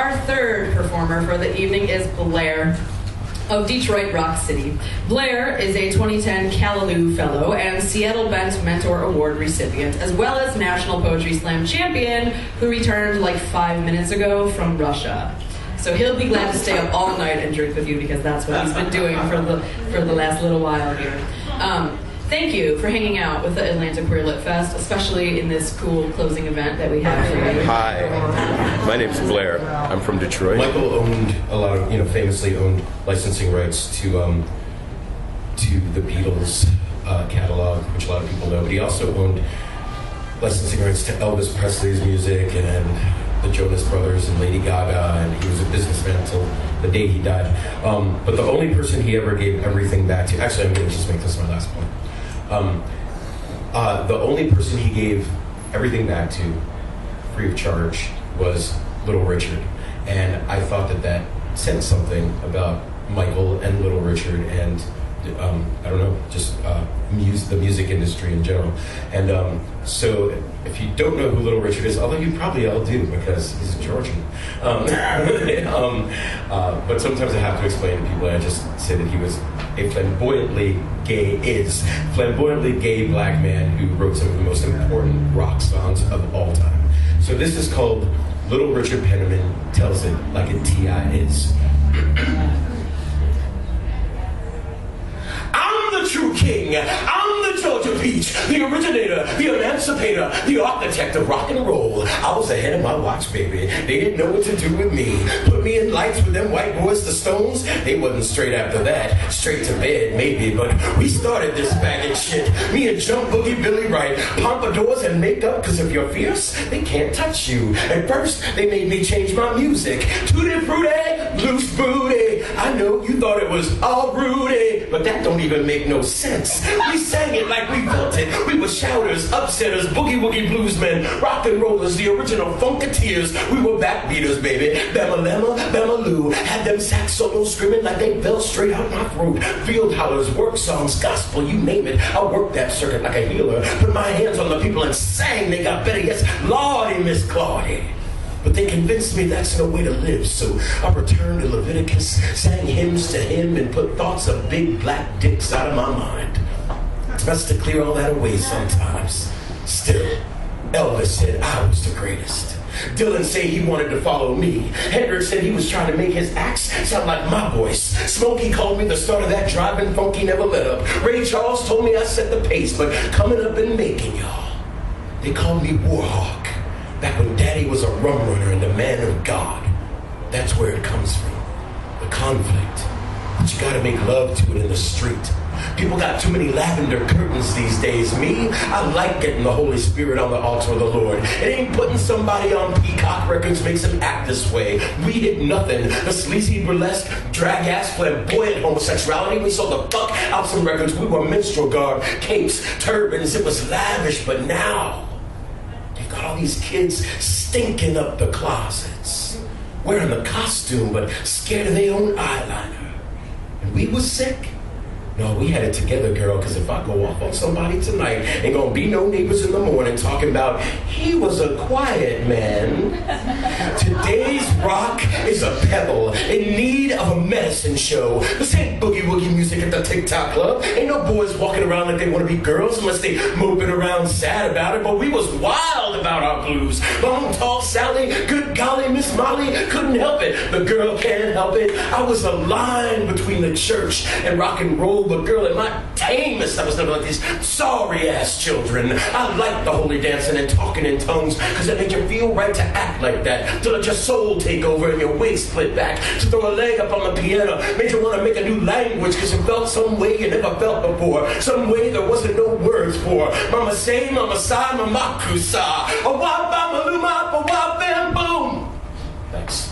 our third performer for the evening is Blair of Detroit Rock City. Blair is a 2010 Callaloo Fellow and Seattle Bent Mentor Award recipient, as well as National Poetry Slam champion, who returned like 5 minutes ago from Russia. So he'll be glad to stay up all night and drink with you, because that's what he's been doing for the last little while here. Thank you for hanging out with the Atlanta Queer Lit Fest, especially in this cool closing event that we have for you. Hi, my name's Blair. I'm from Detroit. Michael owned a lot of, famously owned licensing rights to the Beatles catalog, which a lot of people know, but he also owned licensing rights to Elvis Presley's music and the Jonas Brothers and Lady Gaga, and he was a businessman until the day he died. But the only person he ever gave everything back to, actually I'm going to just make this my last point. The only person he gave everything back to, free of charge, was Little Richard. And I thought that said something about Michael and Little Richard and, I don't know, just the music industry in general. And so if you don't know who Little Richard is, although you probably all do because he's a Georgian, but sometimes I have to explain to people, I just say that he was a flamboyantly gay black man who wrote some of the most important rock songs of all time. So this is called Little Richard Penneman Tells It Like a T.I. Is. I'm the true king. I'm the Georgia peach, the originator, the emancipator, the architect of rock and roll. I was ahead of my watch, baby. They didn't know what to do with me. Put me in lights with them white boys, the Stones. They wasn't straight after that. Straight to bed, maybe, but we started this bag of shit. Me and Jump Boogie Billy Wright, pompadours and makeup, because if you're fierce, they can't touch you. At first, they made me change my music. Tutti frutti, loose booty. I know you thought it was all Rudy, but that don't even make no sense. We sang it like we built it. We were shouters, upsetters, boogie woogie bluesmen, rock and rollers, the original funketeers. We were backbeaters, baby. Bama Lemma, Bama Lou. Had them sax solos screaming like they fell straight out my throat. Field hollers, work songs, gospel, you name it. I worked that circuit like a healer. Put my hands on the people and sang. They got better. Yes, Lordy, Miss Claudia. But they convinced me that's no way to live, so I returned to Leviticus, sang hymns to him, and put thoughts of big black dicks out of my mind. It's best to clear all that away sometimes. Still, Elvis said I was the greatest. Dylan said he wanted to follow me. Hendrix said he was trying to make his acts sound like my voice. Smokey called me the start of that driving funky never let up. Ray Charles told me I set the pace, but coming up and making y'all. They called me Warhawk. Back when Daddy was a rum runner and a man of God. That's where it comes from. The conflict. But you gotta make love to it in the street. People got too many lavender curtains these days. Me, I like getting the Holy Spirit on the altar of the Lord. It ain't putting somebody on Peacock Records makes him act this way. We did nothing. The sleazy burlesque, drag-ass, flamboyant homosexuality. We sold the fuck out some records. We were minstrel garb, capes, turbans. It was lavish, but now you've got all these kids stinking up the closets, wearing the costume, but scared of their own eyeliner. And we was sick. No, we had it together, girl, because if I go off on somebody tonight, ain't gonna be no neighbors in the morning talking about, he was a quiet man. Today's rock is a pebble in need of a medicine show. This ain't boogie woogie music at the TikTok club. Ain't no boys walking around like they want to be girls unless they moping around sad about it, but we was wild about our blues. Long, tall Sally, good golly, Miss Molly, couldn't help it. The girl can't help it. I was a line between the church and rock and roll. But girl, in my tamest, I was never like these sorry-ass children. I like the holy dancing and talking in tongues because it made you feel right to act like that, to let your soul take over and your wig split back, to throw a leg up on the piano, made you want to make a new language because it felt some way you never felt before, some way there wasn't no words for. Mama say, mama sigh, mama kusa, a wop, mama luma, a wop, bam, boom. Thanks.